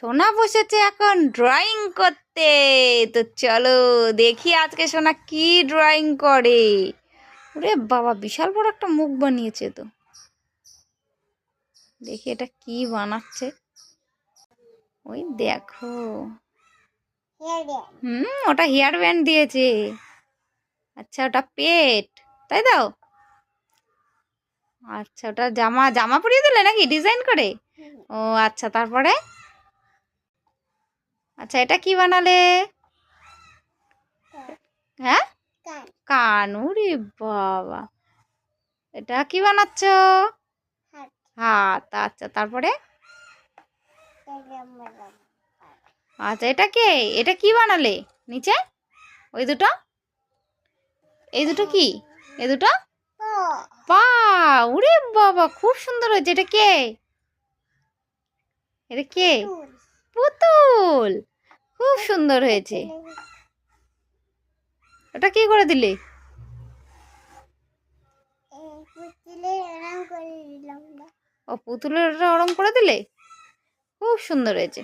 সোনা বসেছে এখন ড্রয়িং করতে। তো চলো দেখি আজকে সোনা কি ড্রয়িং করে। ওরে বাবা, বিশাল বড় একটা মুখ বানিয়েছে তো। দেখি এটা কি বানাচ্ছে। ওই দেখো, ওটা হেয়ার ব্যান্ড দিয়েছে। আচ্ছা, ওটা পেট, তাই দাও। আচ্ছা, ওটা জামা জামা পরিয়ে দিলে নাকি ডিজাইন করে? ও আচ্ছা, তারপরে? আচ্ছা, এটা কি বানালে? হ্যাঁ, কান। ওরে বাবা, এটা কি বানাচ্ছ? হাত। আচ্ছা, তারপরে? আচ্ছা, এটা কে? এটা কি বানালে নিচে? ওই দুটো, এই দুটো কি? এই দুটো পা। ওরে বাবা, খুব সুন্দর হয়েছে। এটা কে? এটা কে? পুতুল। খুব সুন্দর হয়েছে। ওটা কি করে দিলে? ও পুতুলের ওটা ওরম করে দিলে? খুব সুন্দর হয়েছে।